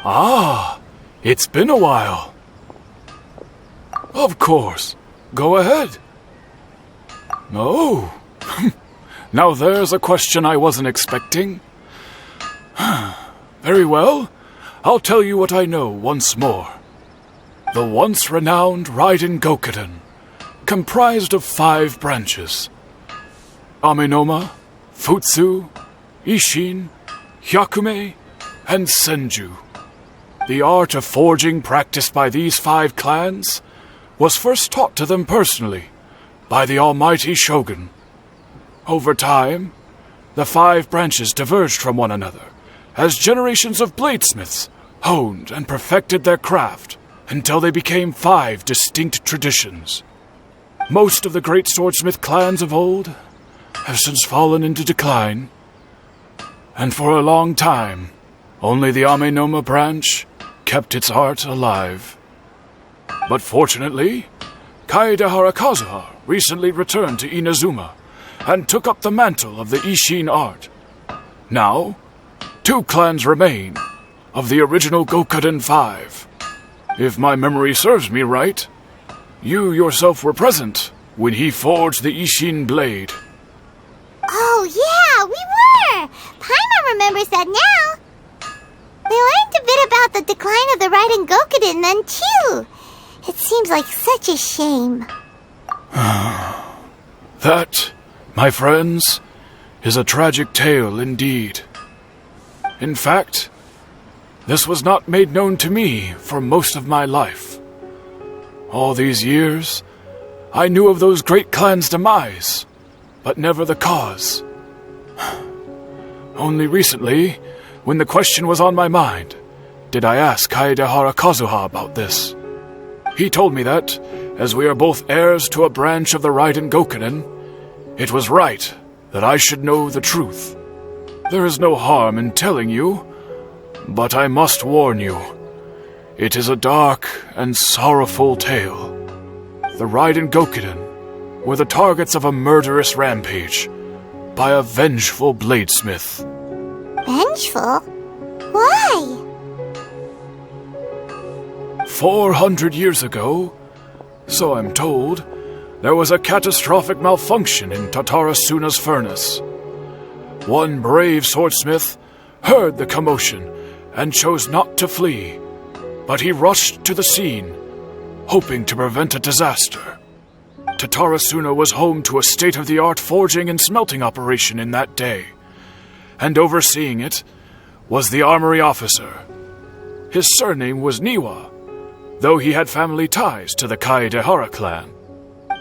Ah, it's been a while. Of course. Go ahead. Oh, now there's a question I wasn't expecting. Very well, I'll tell you what I know once more. The once renowned Raiden Gokuden, comprised of 5 branches. Amenoma, Futsu, Ishin, Hyakume, and Senju. The art of forging practiced by these 5 clans was first taught to them personally by the almighty Shogun. Over time, the 5 branches diverged from one another as generations of bladesmiths honed and perfected their craft until they became 5 distinct traditions. Most of the great swordsmith clans of old have since fallen into decline, and for a long time, only the Amenoma branch kept its art alive. But fortunately, Kaedehara Kazuha recently returned to Inazuma and took up the mantle of the Ishin art. Now, 2 clans remain of the original Gokuden 5. If my memory serves me right, you yourself were present when he forged the Ishin blade. Oh yeah, we were! Paimon remembers that now. We learned a bit about the decline of the Raiden Gokuden then too. It seems like such a shame. That, my friends, is a tragic tale indeed. In fact, this was not made known to me for most of my life. All these years, I knew of those great clans' demise, but never the cause. Only recently, when the question was on my mind, did I ask Kaedehara Kazuha about this. He told me that, as we are both heirs to a branch of the Raiden Gokuden, it was right that I should know the truth. There is no harm in telling you, but I must warn you. It is a dark and sorrowful tale. The Raiden Gokuden were the targets of a murderous rampage by a vengeful bladesmith. Vengeful? Why? 400 years ago, so I'm told, there was a catastrophic malfunction in Tatarasuna's furnace. One brave swordsmith heard the commotion and chose not to flee, but he rushed to the scene, hoping to prevent a disaster. Tatarasuna was home to a state-of-the-art forging and smelting operation in that day, and overseeing it was the armory officer. His surname was Niwa, though he had family ties to the Kaedehara clan.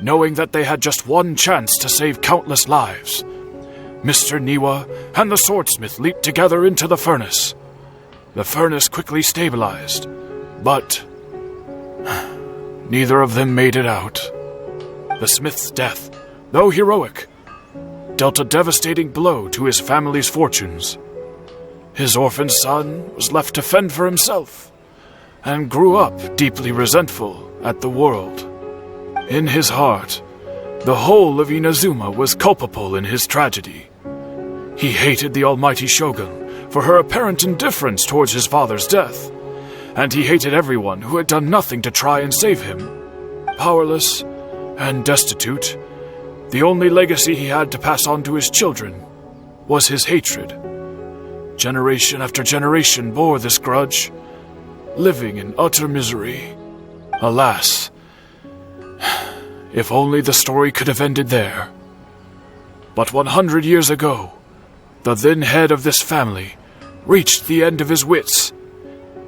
Knowing that they had just one chance to save countless lives, Mr. Niwa and the swordsmith leaped together into the furnace. The furnace quickly stabilized, but neither of them made it out. The smith's death, though heroic, dealt a devastating blow to his family's fortunes. His orphan son was left to fend for himself, and grew up deeply resentful at the world. In his heart, the whole of Inazuma was culpable in his tragedy. He hated the almighty Shogun for her apparent indifference towards his father's death, and he hated everyone who had done nothing to try and save him. Powerless and destitute, the only legacy he had to pass on to his children was his hatred. Generation after generation bore this grudge, living in utter misery. Alas, if only the story could have ended there. But 100 years ago, the then head of this family reached the end of his wits.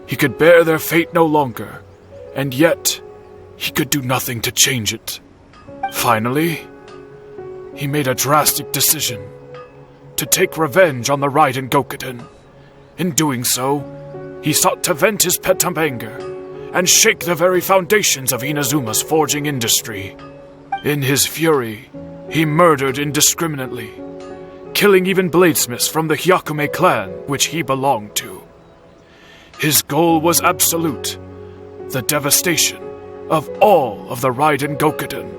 He could bear their fate no longer, and yet he could do nothing to change it. Finally, he made a drastic decision to take revenge on the Raiden Gokuden. In doing so, he sought to vent his pent-up anger and shake the very foundations of Inazuma's forging industry. In his fury, he murdered indiscriminately, killing even bladesmiths from the Hyakume clan which he belonged to. His goal was absolute, the devastation of all of the Raiden Gokuden.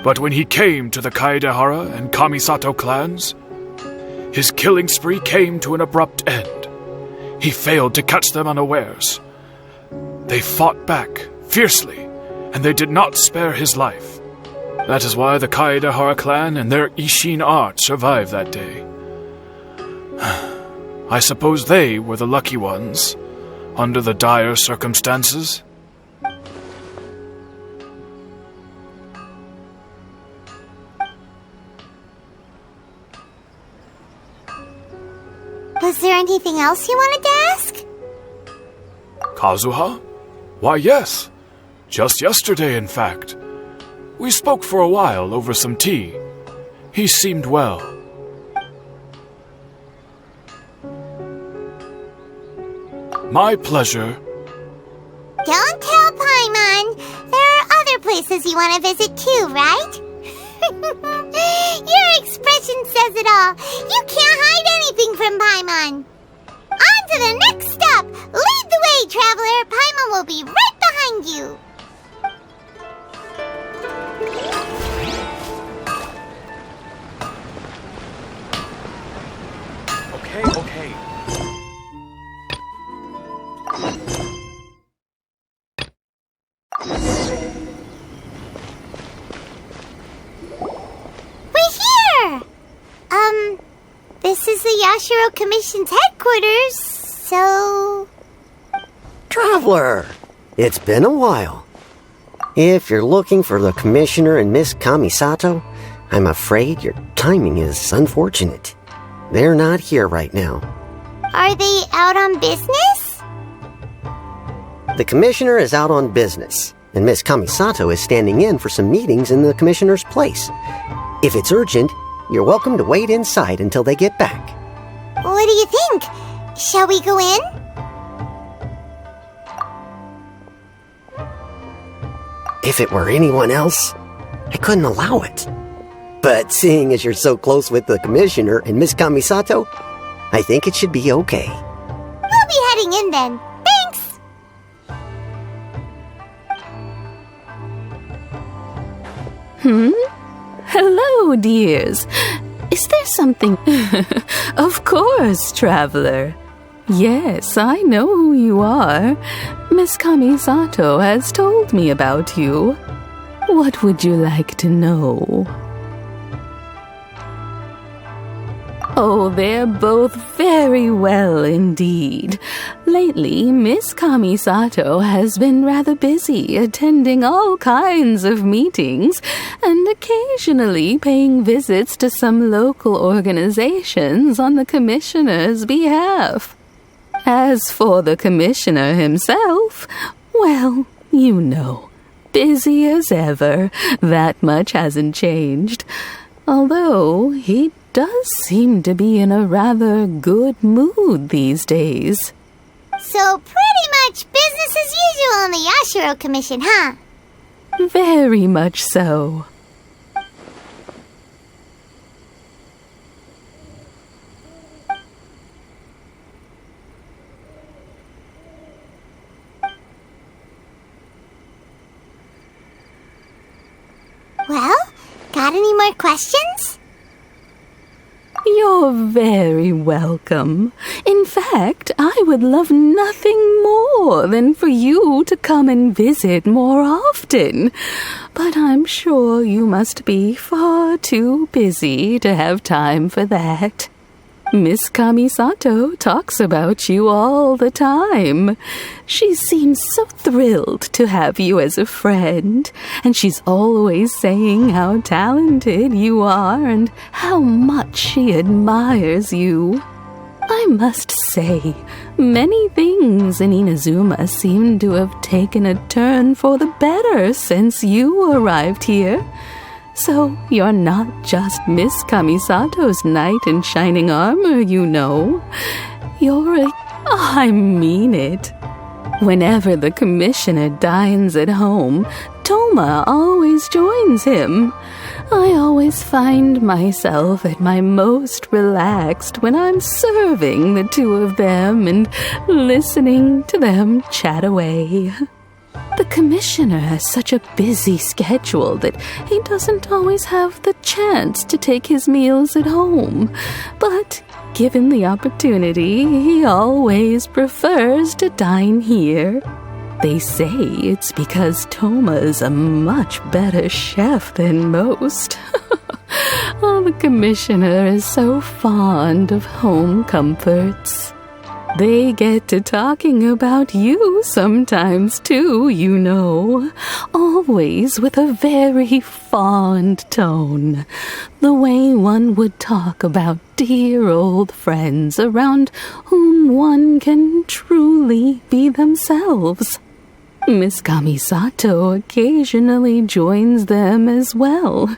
But when he came to the Kaedehara and Kamisato clans, his killing spree came to an abrupt end. he failed to catch them unawares. They fought back fiercely, and they did not spare his life. That is why the Kaedahara clan and their Ishin art survived that day. I suppose they were the lucky ones, under the dire circumstances. Was there anything else you wanted to ask? Kazuha? Why, yes. Just yesterday, in fact. We spoke for a while over some tea. He seemed well. My pleasure. Don't tell Paimon. There are other places you want to visit too, right? Your expression says it all. You can't hide anything from Paimon. On to the next stop. Lead the way, traveler. Paimon will be right behind you. Okay. We're here! This is the Yashiro Commission's headquarters, so... Traveler! It's been a while. If you're looking for the Commissioner and Miss Kamisato, I'm afraid your timing is unfortunate. They're not here right now. Are they out on business? The Commissioner is out on business, and Miss Kamisato is standing in for some meetings in the Commissioner's place. If it's urgent, you're welcome to wait inside until they get back. What do you think? Shall we go in? If it were anyone else, I couldn't allow it. But seeing as you're so close with the Commissioner and Miss Kamisato, I think it should be okay. We'll be heading in then. Thanks! Hello, dears. Is there something... Of course, traveler. Yes, I know who you are. Miss Kamisato has told me about you. What would you like to know? Oh, they're both very well indeed. Lately, Miss Kamisato has been rather busy attending all kinds of meetings and occasionally paying visits to some local organizations on the Commissioner's behalf. As for the Commissioner himself, well, you know, busy as ever. That much hasn't changed. Although he does seem to be in a rather good mood these days. So pretty much business as usual on the Yashiro Commission, huh? Very much so. Well, got any more questions? You're very welcome. In fact, I would love nothing more than for you to come and visit more often. But I'm sure you must be far too busy to have time for that. Miss Kamisato talks about you all the time. She seems so thrilled to have you as a friend, and she's always saying how talented you are and how much she admires you. I must say, many things in Inazuma seem to have taken a turn for the better since you arrived here. So you're not just Miss Kamisato's knight in shining armor, you know. I mean it. Whenever the Commissioner dines at home, Toma always joins him. I always find myself at my most relaxed when I'm serving the two of them and listening to them chat away. The commissioner has such a busy schedule that he doesn't always have the chance to take his meals at home. But given the opportunity, he always prefers to dine here. They say it's because Toma is a much better chef than most. Oh, the commissioner is so fond of home comforts. They get to talking about you sometimes too, you know. Always with a very fond tone. The way one would talk about dear old friends around whom one can truly be themselves. Miss Kamisato occasionally joins them as well.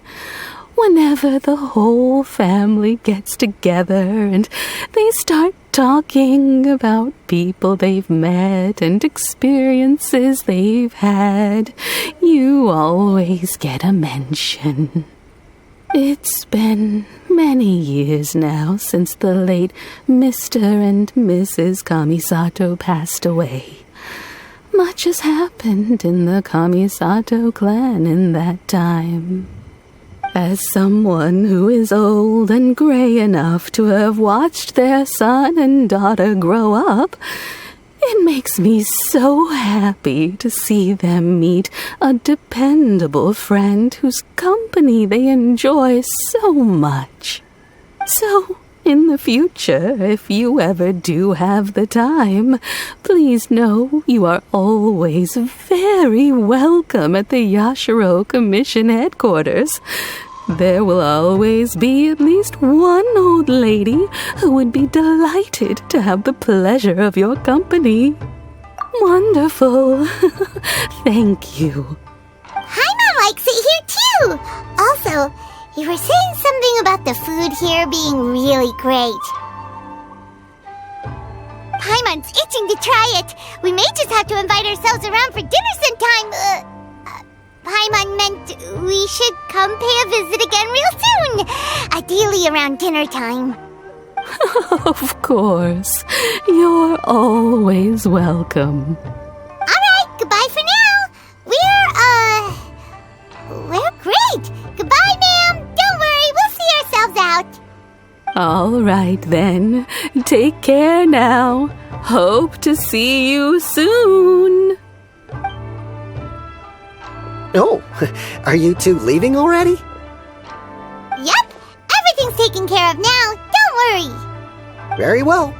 Whenever the whole family gets together and they start talking about people they've met and experiences they've had, you always get a mention. It's been many years now since the late Mr. and Mrs. Kamisato passed away. Much has happened in the Kamisato clan in that time. As someone who is old and gray enough to have watched their son and daughter grow up, it makes me so happy to see them meet a dependable friend whose company they enjoy so much. So, in the future, if you ever do have the time, please know you are always very welcome at the Yashiro Commission headquarters. There will always be at least one old lady who would be delighted to have the pleasure of your company. Wonderful. Thank you. Paimon likes it here too. Also, you were saying something about the food here being really great. Paimon's itching to try it. We may just have to invite ourselves around for dinner sometime. Paimon meant we should come pay a visit again real soon. Ideally around dinner time. Of course. You're always welcome. Alright, goodbye for now. We're great. Goodbye, ma'am. Don't worry, we'll see ourselves out. All right, then. Take care now. Hope to see you soon. Oh, are you two leaving already? Yep, everything's taken care of now. Don't worry. Very well.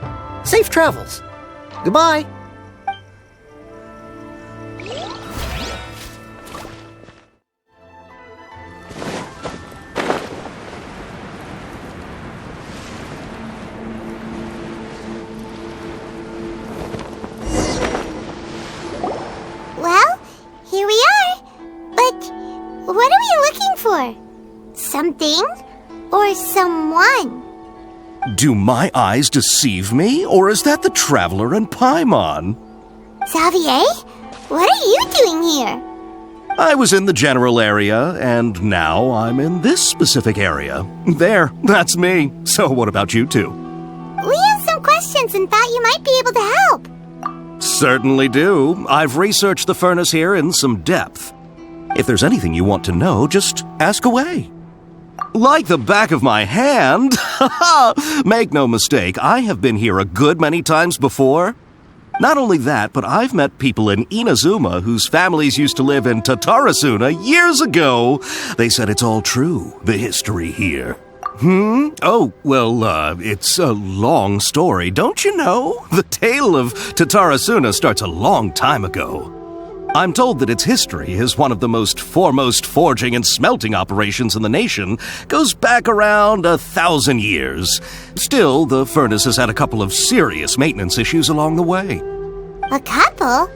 Safe travels. Goodbye. Well, here we are. But what are we looking for? Something or someone? Do my eyes deceive me, or is that the traveler and Paimon? Xavier, what are you doing here? I was in the general area, and now I'm in this specific area. There, that's me. So what about you two? We have some questions and thought you might be able to help. Certainly do. I've researched the furnace here in some depth. If there's anything you want to know, just ask away. Like the back of my hand. Make no mistake, I have been here a good many times before. Not only that, but I've met people in Inazuma whose families used to live in Tatarasuna years ago. They said it's all true, the history here. Oh, well, it's a long story, don't you know? The tale of Tatarasuna starts a long time ago. I'm told that its history as one of the most foremost forging and smelting operations in the nation goes back around 1,000 years. Still, the furnace has had a couple of serious maintenance issues along the way. A couple?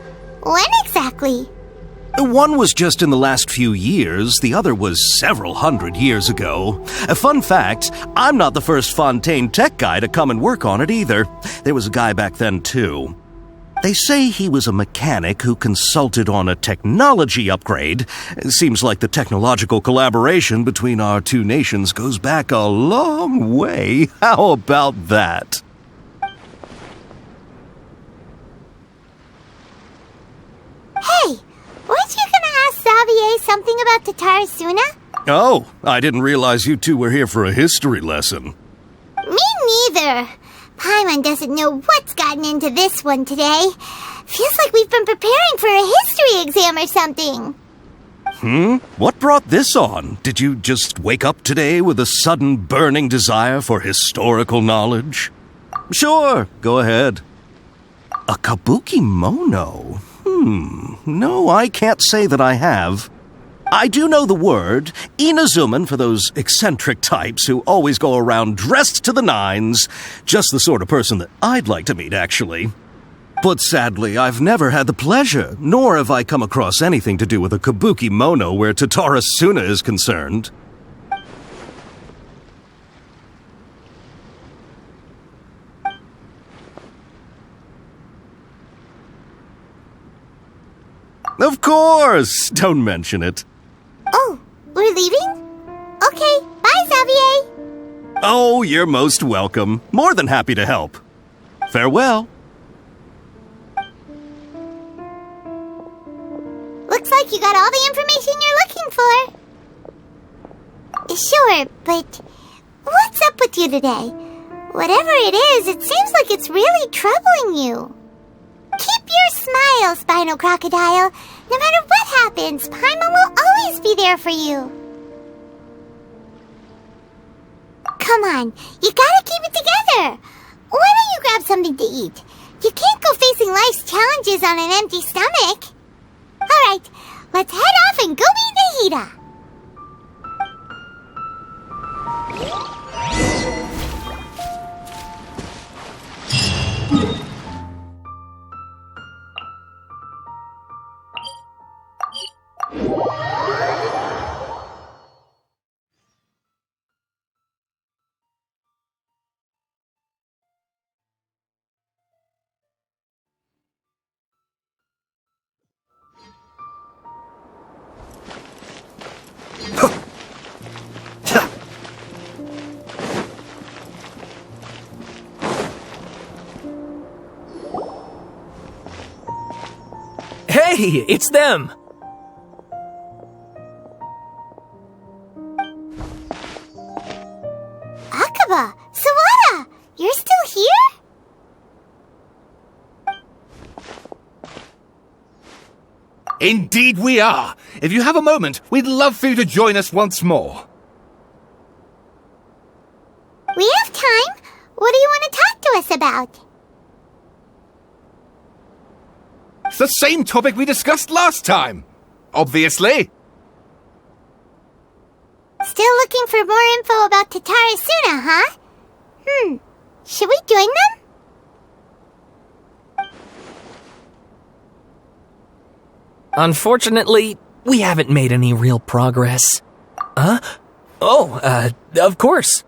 When exactly? One was just in the last few years, the other was several hundred years ago. A fun fact, I'm not the first Fontaine tech guy to come and work on it either. There was a guy back then too. They say he was a mechanic who consulted on a technology upgrade. It seems like the technological collaboration between our two nations goes back a long way. How about that? Hey, Weren't you gonna ask Xavier something about Tatarasuna? Oh, I didn't realize you two were here for a history lesson. Me neither. Paimon doesn't know what's gotten into this one today. Feels like we've been preparing for a history exam or something. What brought this on? Did you just wake up today with a sudden burning desire for historical knowledge? Sure, go ahead. A kabuki mono? No, I can't say that I have. I do know the word, inazuman, for those eccentric types who always go around dressed to the nines. Just the sort of person that I'd like to meet, actually. But sadly, I've never had the pleasure, nor have I come across anything to do with a kabuki mono where Tatarasuna is concerned. Of course! Don't mention it. Oh, we're leaving? Okay, bye, Xavier. Oh, you're most welcome. More than happy to help. Farewell. Looks like you got all the information you're looking for. Sure, but what's up with you today? Whatever it is, it seems like it's really troubling you. Keep your smile, Spinal Crocodile. No matter what happens, Paimon will always be there for you. Come on, you gotta keep it together. Why don't you grab something to eat? You can't go facing life's challenges on an empty stomach. Alright, let's head off and go meet Nahida. Hey, it's them! Akaba, Sawada, you're still here? Indeed we are! If you have a moment, we'd love for you to join us once more. We have time. What do you want to talk to us about? It's the same topic we discussed last time. Obviously. Still looking for more info about Tatarasuna, huh? Should we join them? Unfortunately, we haven't made any real progress. Huh? Oh, of course.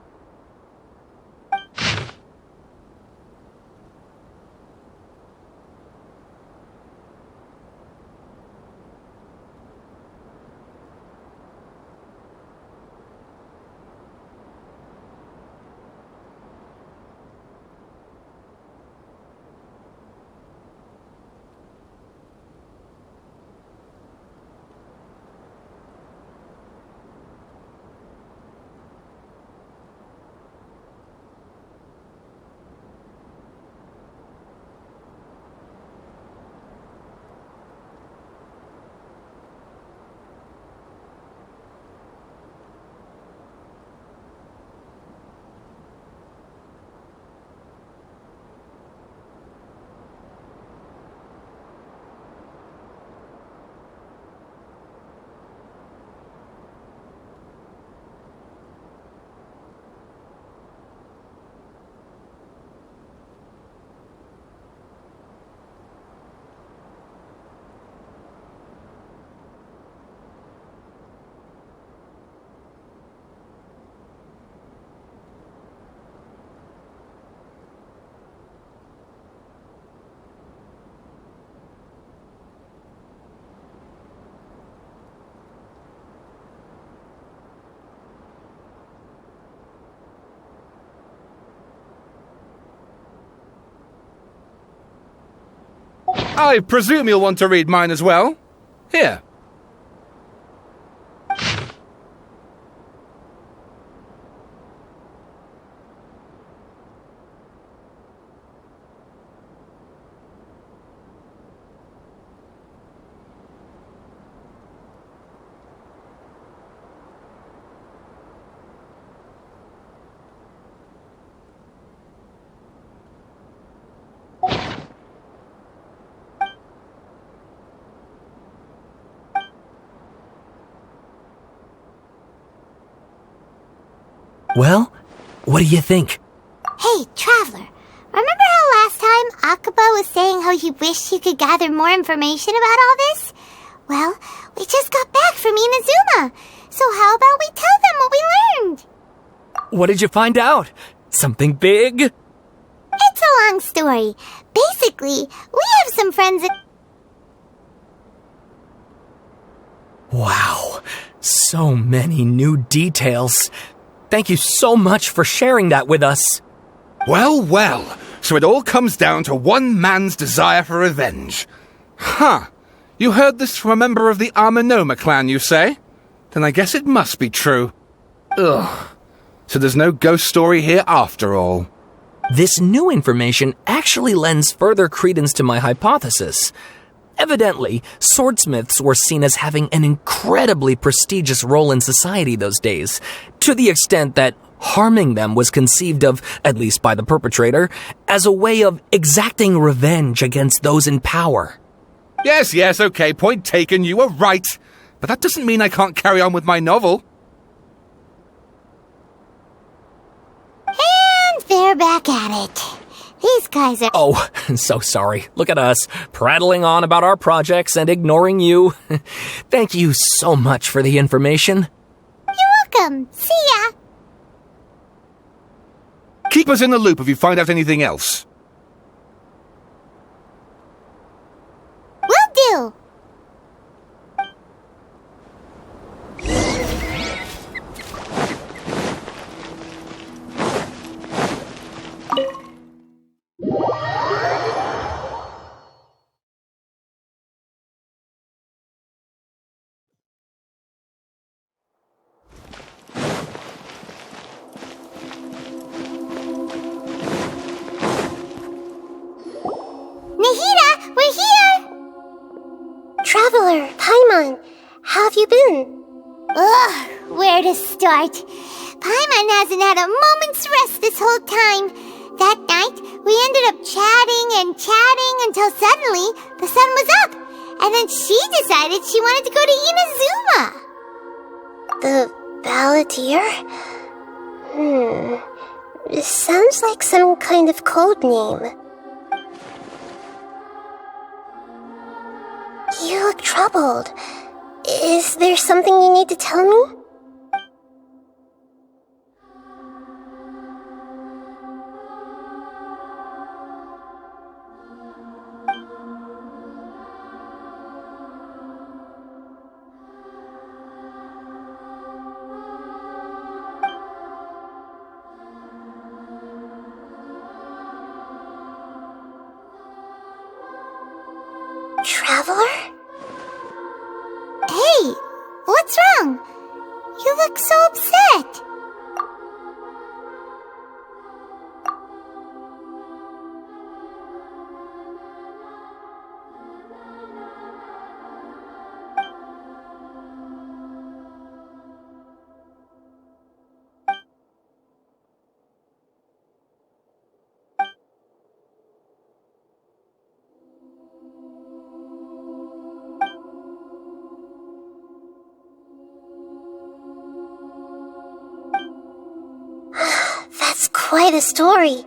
I presume you'll want to read mine as well? Here. Well, what do you think? Hey, Traveler, remember how last time Akaba was saying how he wished he could gather more information about all this? Well, we just got back from Inazuma, so how about we tell them what we learned? What did you find out? Something big? It's a long story. Basically, we have some friends that... Wow, so many new details. Thank you so much for sharing that with us. Well, well, so it all comes down to one man's desire for revenge. Huh. You heard this from a member of the Amanoma clan, you say? Then I guess it must be true. Ugh. So there's no ghost story here after all. This new information actually lends further credence to my hypothesis. Evidently, swordsmiths were seen as having an incredibly prestigious role in society those days, to the extent that harming them was conceived of, at least by the perpetrator, as a way of exacting revenge against those in power. Yes, okay, point taken, you were right. But that doesn't mean I can't carry on with my novel. And they're back at it. These guys are... Oh, so sorry. Look at us, prattling on about our projects and ignoring you. Thank you so much for the information. You're welcome. See ya. Keep us in the loop if you find out anything else. Will do. Nahida, we're here! Traveler, Paimon, how have you been? Ugh, where to start? Paimon hasn't had a moment's rest this whole time. That night, we ended up chatting and chatting until suddenly the sun was up. And then she decided she wanted to go to Inazuma. The Balladeer? This sounds like some kind of code name. You look troubled. Is there something you need to tell me? Traveler? Hey, what's wrong? You look so upset. That's quite a story.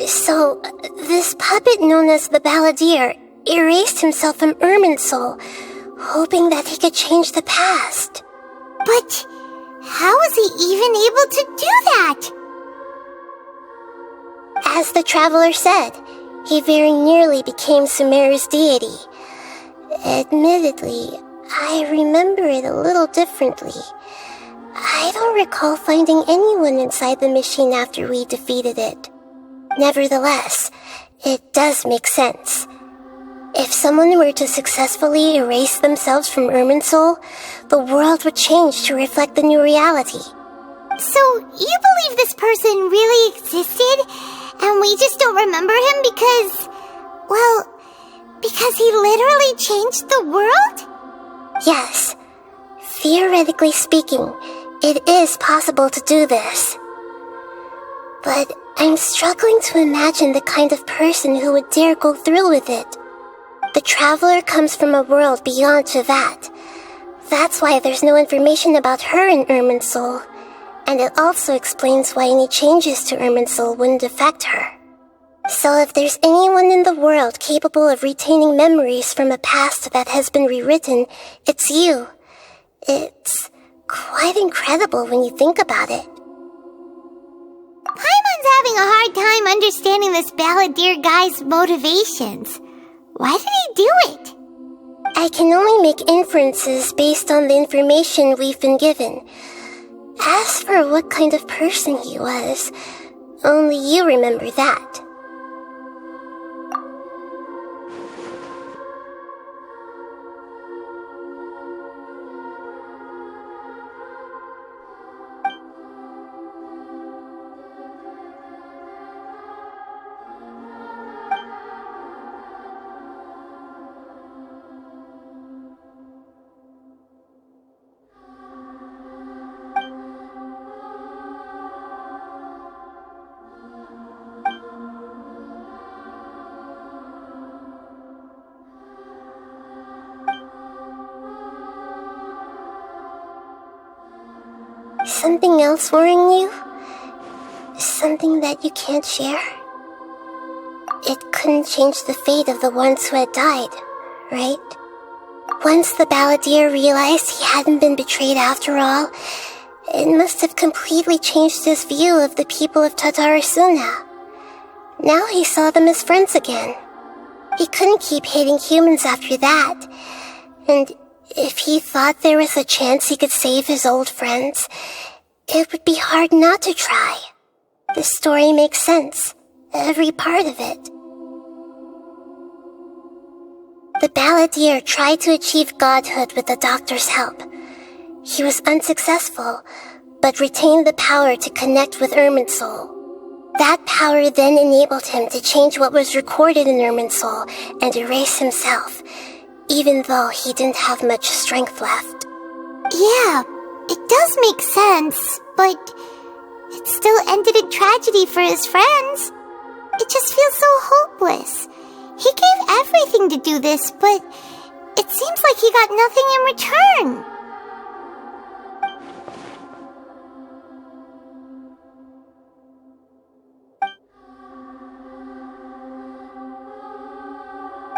So, this puppet known as the Balladeer erased himself from Irminsul, hoping that he could change the past. But how was he even able to do that? As the traveler said, he very nearly became Sumeru's deity. Admittedly, I remember it a little differently. I don't recall finding anyone inside the machine after we defeated it. Nevertheless, it does make sense. If someone were to successfully erase themselves from Irminsul, the world would change to reflect the new reality. So, you believe this person really existed, and we just don't remember him because he literally changed the world? Yes. Theoretically speaking, it is possible to do this. But I'm struggling to imagine the kind of person who would dare go through with it. The traveler comes from a world beyond to that. That's why there's no information about her in Irminsul, and it also explains why any changes to Irminsul wouldn't affect her. So if there's anyone in the world capable of retaining memories from a past that has been rewritten, it's you. It's quite incredible when you think about it. Paimon's having a hard time understanding this balladeer guy's motivations. Why did he do it? I can only make inferences based on the information we've been given. As for what kind of person he was, only you remember that. Something else worrying you? Something that you can't share? It couldn't change the fate of the ones who had died, right? Once the balladeer realized he hadn't been betrayed after all, it must have completely changed his view of the people of Tatarasuna. Now he saw them as friends again. He couldn't keep hating humans after that, and if he thought there was a chance he could save his old friends, it would be hard not to try. The story makes sense, every part of it. The balladeer tried to achieve godhood with the doctor's help. He was unsuccessful, but retained the power to connect with Irminsul. That power then enabled him to change what was recorded in Irminsul and erase himself, even though he didn't have much strength left. Yeah, it does make sense, but it still ended in tragedy for his friends. It just feels so hopeless. He gave everything to do this, but it seems like he got nothing in return.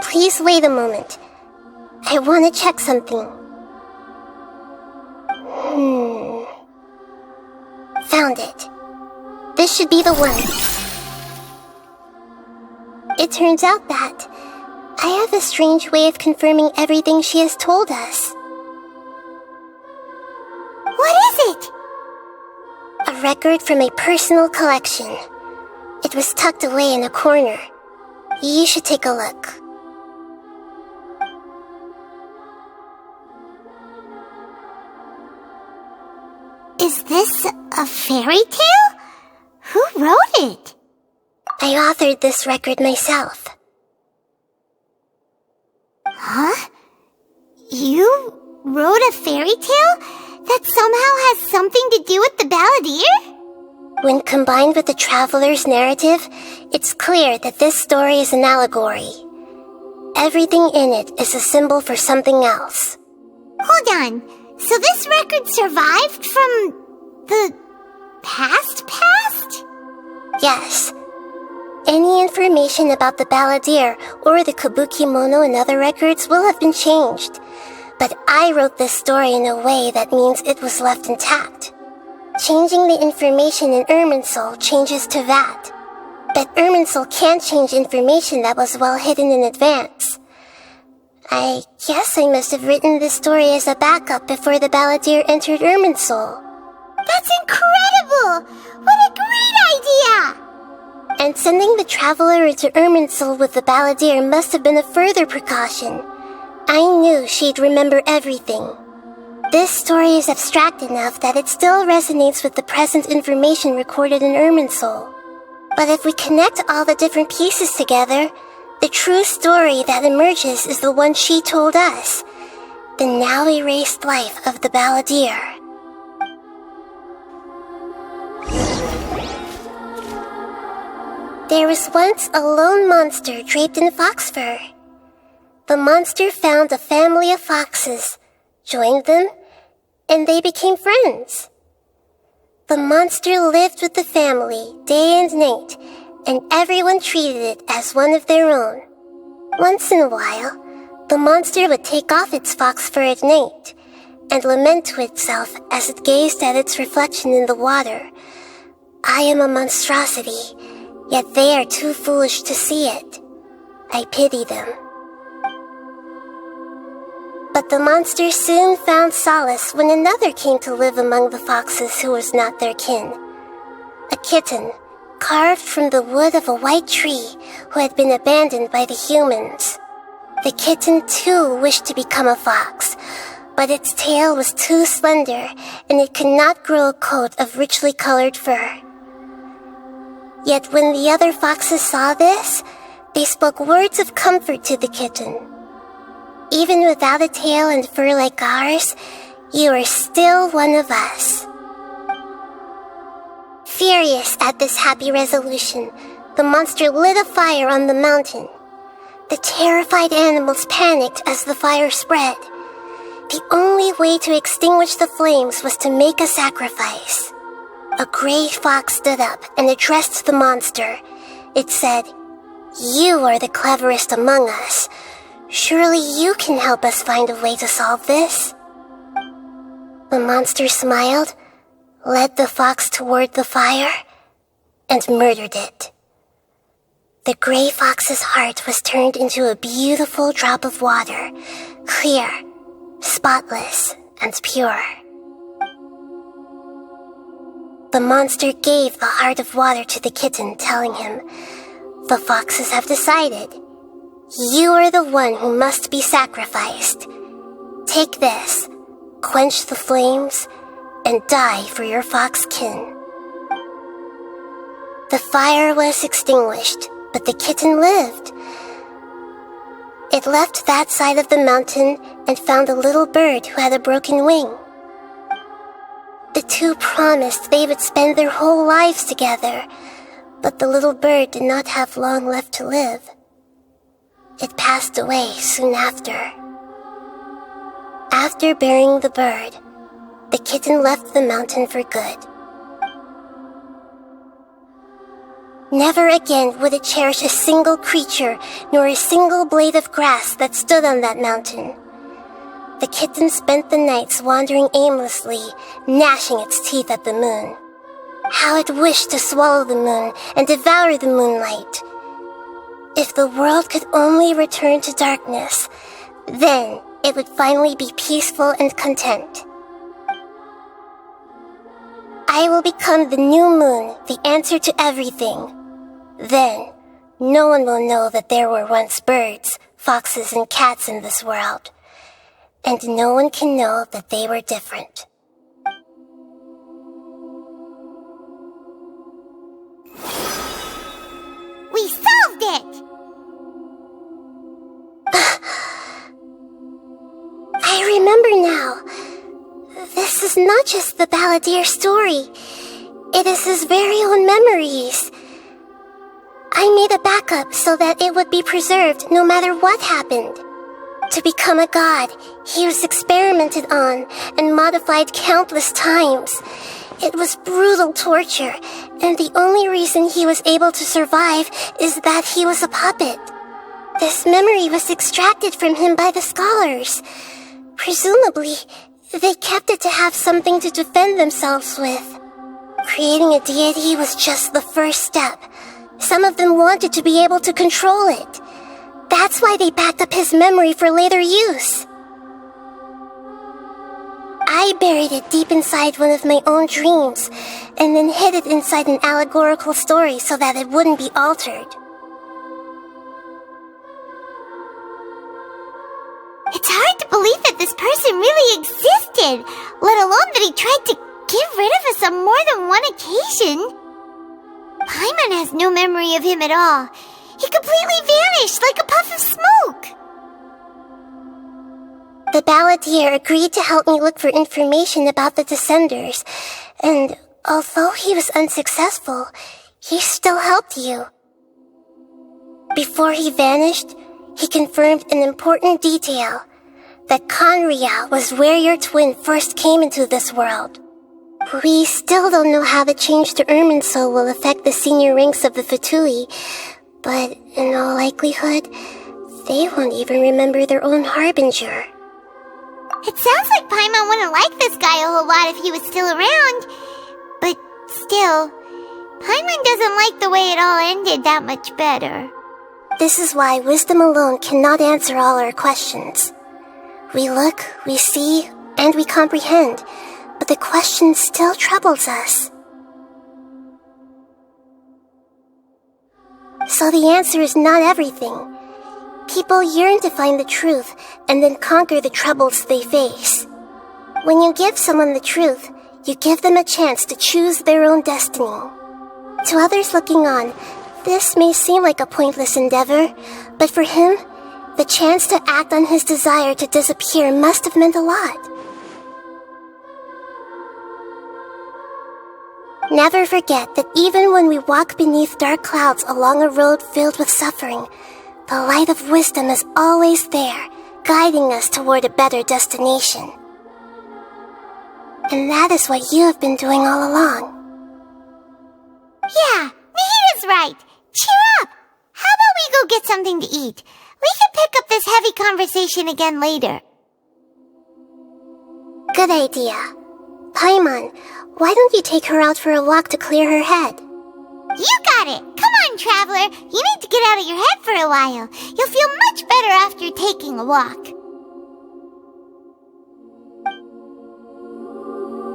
Please wait a moment. I want to check something. Found it. This should be the one. It turns out that I have a strange way of confirming everything she has told us. What is it? A record from a personal collection. It was tucked away in a corner. You should take a look. Is this a fairy tale? Who wrote it? I authored this record myself. Huh? You wrote a fairy tale that somehow has something to do with the balladeer? When combined with the traveler's narrative, it's clear that this story is an allegory. Everything in it is a symbol for something else. Hold on. So this record survived from the past? Yes. Any information about the balladeer or the kabuki mono in other records will have been changed. But I wrote this story in a way that means it was left intact. Changing the information in Irminsul changes to that. But Irminsul can't change information that was well hidden in advance. I guess I must have written this story as a backup before the balladeer entered Irminsul. That's incredible! What a great idea! And sending the traveler into Irminsul with the balladeer must have been a further precaution. I knew she'd remember everything. This story is abstract enough that it still resonates with the present information recorded in Irminsul. But if we connect all the different pieces together, the true story that emerges is the one she told us, the now erased life of the balladeer. There was once a lone monster draped in fox fur. The monster found a family of foxes, joined them, and they became friends. The monster lived with the family day and night, and everyone treated it as one of their own. Once in a while, the monster would take off its fox fur at night and lament to itself as it gazed at its reflection in the water. I am a monstrosity, yet they are too foolish to see it. I pity them. But the monster soon found solace when another came to live among the foxes who was not their kin. A kitten, carved from the wood of a white tree who had been abandoned by the humans. The kitten too wished to become a fox, but its tail was too slender and it could not grow a coat of richly colored fur. Yet when the other foxes saw this, they spoke words of comfort to the kitten. Even without a tail and fur like ours, you are still one of us. Furious at this happy resolution, the monster lit a fire on the mountain. The terrified animals panicked as the fire spread. The only way to extinguish the flames was to make a sacrifice. A gray fox stood up and addressed the monster. It said, "You are the cleverest among us. Surely you can help us find a way to solve this." The monster smiled, led the fox toward the fire, and murdered it. The gray fox's heart was turned into a beautiful drop of water, clear, spotless, and pure. The monster gave the heart of water to the kitten, telling him, "The foxes have decided. You are the one who must be sacrificed. Take this, quench the flames, and die for your fox kin." The fire was extinguished, but the kitten lived. It left that side of the mountain and found a little bird who had a broken wing. The two promised they would spend their whole lives together, but the little bird did not have long left to live. It passed away soon after. After burying the bird, the kitten left the mountain for good. Never again would it cherish a single creature nor a single blade of grass that stood on that mountain. The kitten spent the nights wandering aimlessly, gnashing its teeth at the moon. How it wished to swallow the moon and devour the moonlight. If the world could only return to darkness, then it would finally be peaceful and content. I will become the new moon, the answer to everything. Then, no one will know that there were once birds, foxes, and cats in this world. And no one can know that they were different. We solved it! I remember now. This is not just the balladeer story. It is his very own memories. I made a backup so that it would be preserved no matter what happened. To become a god, he was experimented on and modified countless times. It was brutal torture, and the only reason he was able to survive is that he was a puppet. This memory was extracted from him by the scholars. Presumably, they kept it to have something to defend themselves with. Creating a deity was just the first step. Some of them wanted to be able to control it. That's why they backed up his memory for later use. I buried it deep inside one of my own dreams, and then hid it inside an allegorical story so that it wouldn't be altered. It's hard to believe that this person really existed, let alone that he tried to get rid of us on more than one occasion. Paimon has no memory of him at all. He completely vanished like a puff of smoke. The balladeer agreed to help me look for information about the descenders, and although he was unsuccessful, he still helped you. Before he vanished, he confirmed an important detail, that Conria was where your twin first came into this world. We still don't know how the change to Irminsul will affect the senior ranks of the Fatui, but in all likelihood, they won't even remember their own harbinger. It sounds like Paimon wouldn't like this guy a whole lot if he was still around. But still, Paimon doesn't like the way it all ended that much better. This is why wisdom alone cannot answer all our questions. We look, we see, and we comprehend, but the question still troubles us. So the answer is not everything. People yearn to find the truth and then conquer the troubles they face. When you give someone the truth, you give them a chance to choose their own destiny. To others looking on, this may seem like a pointless endeavor, but for him, the chance to act on his desire to disappear must have meant a lot. Never forget that even when we walk beneath dark clouds along a road filled with suffering, the light of wisdom is always there, guiding us toward a better destination. And that is what you have been doing all along. Yeah, Mihida's right. Cheer up! How about we go get something to eat? We can pick up this heavy conversation again later. Good idea. Paimon, why don't you take her out for a walk to clear her head? You got it! Come on, traveler! You need to get out of your head for a while. You'll feel much better after taking a walk.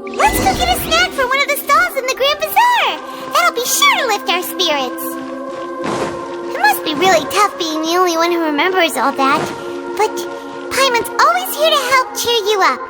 Let's go get a snack from one of the stalls in the Grand Bazaar! That'll be sure to lift our spirits. It must be really tough being the only one who remembers all that. But Paimon's always here to help cheer you up.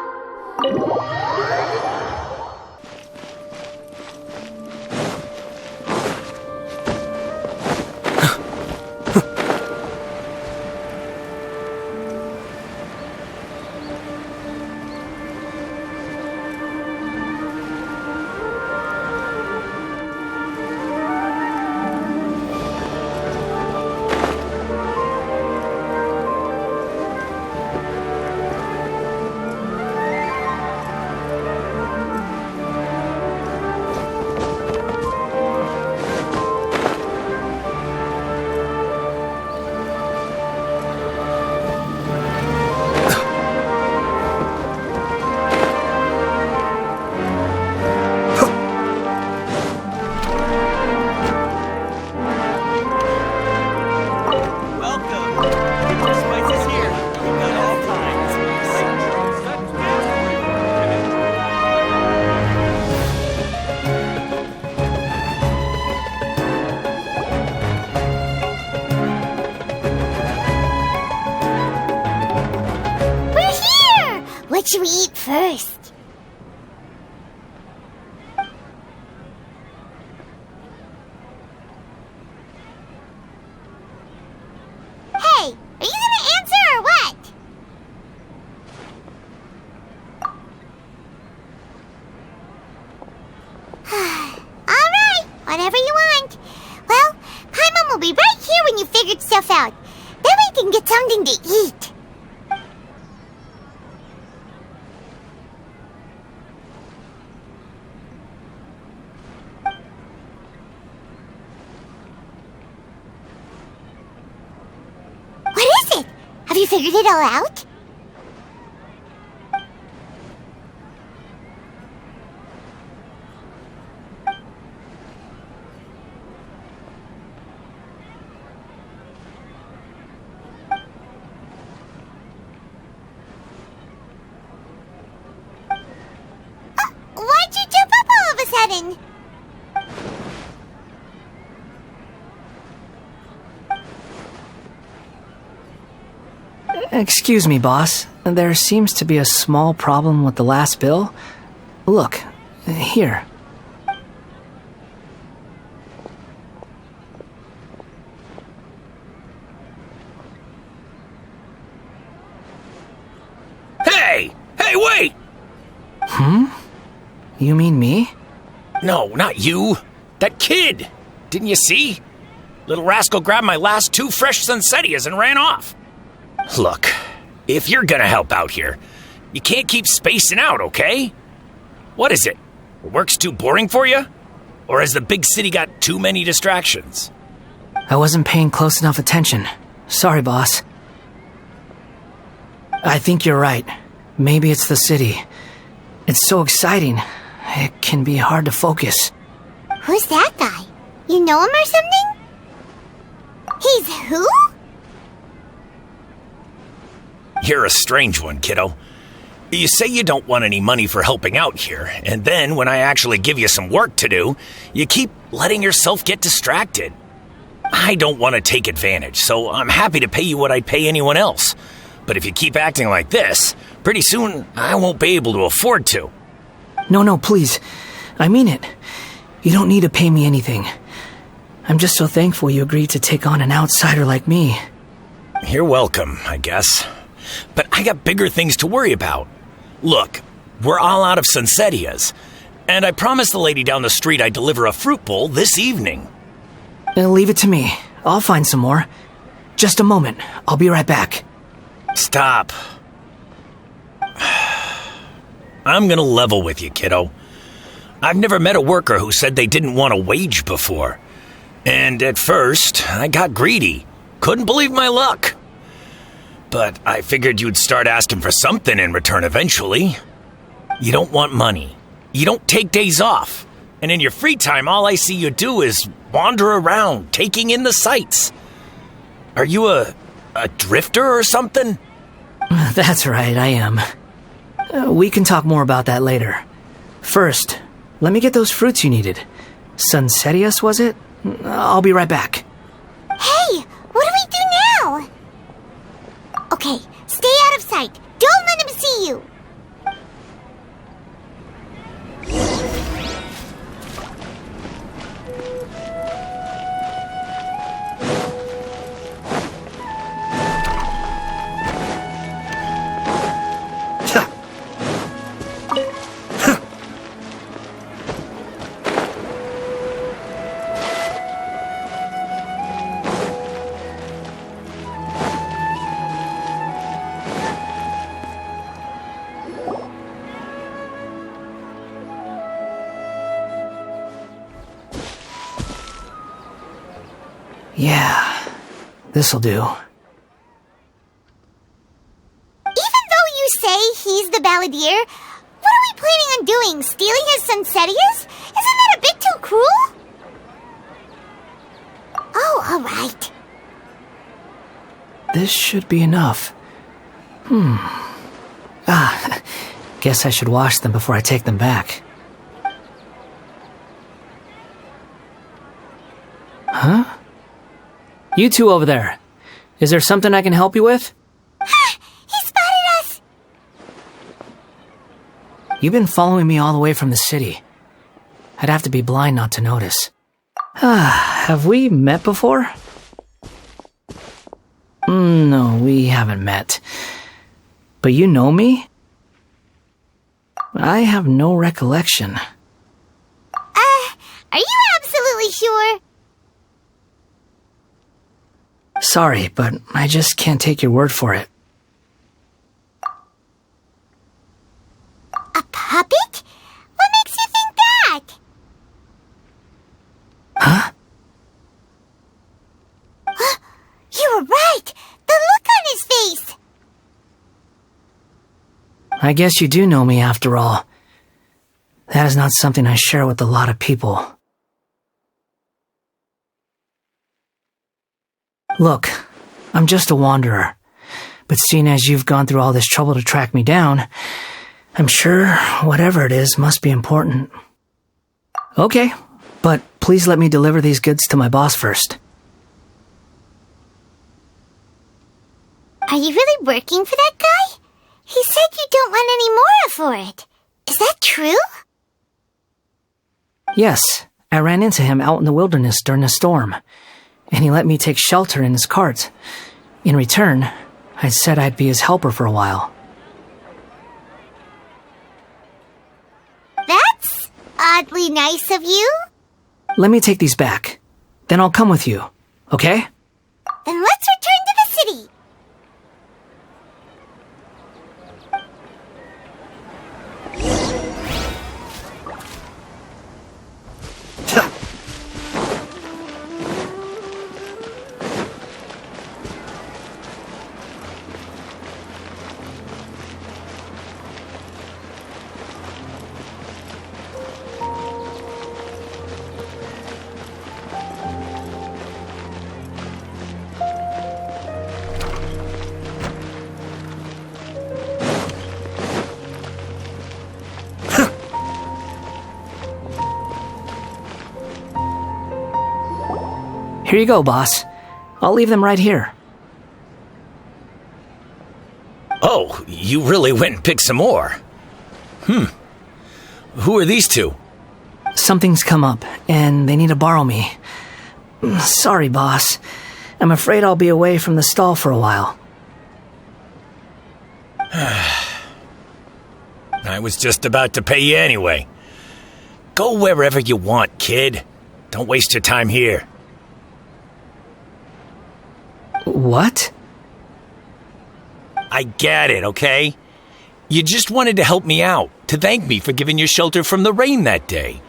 What should we eat first? Hey, are you gonna answer or what? Alright, whatever you want. Well, Paimon will be right here when you figured stuff out. Then we can get something to eat. Have you figured it all out? you jump up all of a sudden? Excuse me, boss. There seems to be a small problem with the last bill. Look, here. Hey! Hey, wait! You mean me? No, not you. That kid! Didn't you see? Little rascal grabbed my last 2 fresh sunsettias and ran off. Look, if you're gonna help out here, you can't keep spacing out, okay? What is it? Work's too boring for you? Or has the big city got too many distractions? I wasn't paying close enough attention. Sorry, boss. I think you're right. Maybe it's the city. It's so exciting. It can be hard to focus. Who's that guy? You know him or something? He's who? You're a strange one, kiddo. You say you don't want any money for helping out here, and then when I actually give you some work to do, you keep letting yourself get distracted. I don't want to take advantage, so I'm happy to pay you what I'd pay anyone else. But if you keep acting like this, pretty soon I won't be able to afford to. No, please. I mean it. You don't need to pay me anything. I'm just so thankful you agreed to take on an outsider like me. You're welcome, I guess. But I got bigger things to worry about. Look, we're all out of sunsettias, and I promised the lady down the street I'd deliver a fruit bowl this evening. Leave it to me. I'll find some more. Just a moment. I'll be right back. Stop. I'm gonna level with you, kiddo. I've never met a worker who said they didn't want a wage before. And at first, I got greedy. Couldn't believe my luck. But I figured you'd start asking for something in return eventually. You don't want money. You don't take days off. And in your free time, all I see you do is wander around, taking in the sights. Are you a drifter or something? That's right, I am. We can talk more about that later. First, let me get those fruits you needed. Sunsettias, was it? I'll be right back. Hey, what do we do now? Okay, stay out of sight. Don't let him see you. Yeah, this'll do. Even though you say he's the balladeer, what are we planning on doing? Stealing his sunsettias? Isn't that a bit too cruel? Oh, alright. This should be enough. Guess I should wash them before I take them back. Huh? You two over there. Is there something I can help you with? He spotted us! You've been following me all the way from the city. I'd have to be blind not to notice. Have we met before? No, we haven't met. But you know me? I have no recollection. Are you absolutely sure? Sorry, but I just can't take your word for it. A puppet? What makes you think that? Huh? You were right! The look on his face! I guess you do know me after all. That is not something I share with a lot of people. Look, I'm just a wanderer. But seeing as you've gone through all this trouble to track me down, I'm sure whatever it is must be important. Okay, but please let me deliver these goods to my boss first. Are you really working for that guy? He said you don't want any more for it. Is that true? Yes, I ran into him out in the wilderness during a storm, and he let me take shelter in his cart. In return, I said I'd be his helper for a while. That's oddly nice of you. Let me take these back. Then I'll come with you, okay? Then let's return to the city. Here you go, boss. I'll leave them right here. Oh, you really went and picked some more. Who are these two? Something's come up, and they need to borrow me. Sorry, boss. I'm afraid I'll be away from the stall for a while. I was just about to pay you anyway. Go wherever you want, kid. Don't waste your time here. What? I get it, okay? You just wanted to help me out, to thank me for giving you shelter from the rain that day.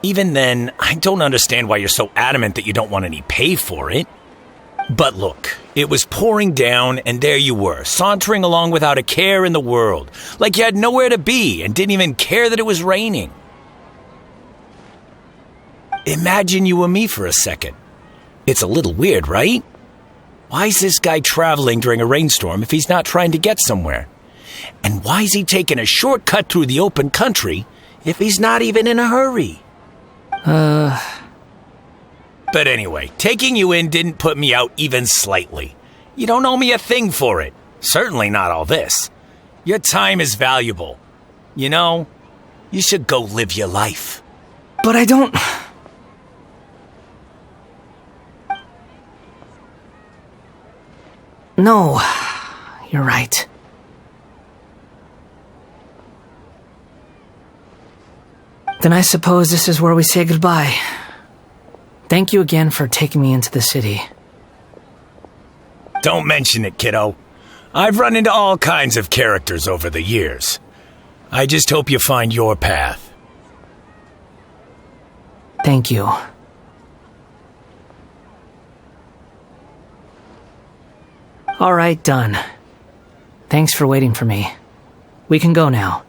Even then, I don't understand why you're so adamant that you don't want any pay for it. But look, it was pouring down, and there you were, sauntering along without a care in the world, like you had nowhere to be and didn't even care that it was raining. Imagine you were me for a second. It's a little weird, right? Why is this guy traveling during a rainstorm if he's not trying to get somewhere? And why is he taking a shortcut through the open country if he's not even in a hurry? But anyway, taking you in didn't put me out even slightly. You don't owe me a thing for it. Certainly not all this. Your time is valuable. You know, you should go live your life. But I don't... No, you're right. Then I suppose this is where we say goodbye. Thank you again for taking me into the city. Don't mention it, kiddo. I've run into all kinds of characters over the years. I just hope you find your path. Thank you. All right, done. Thanks for waiting for me. We can go now.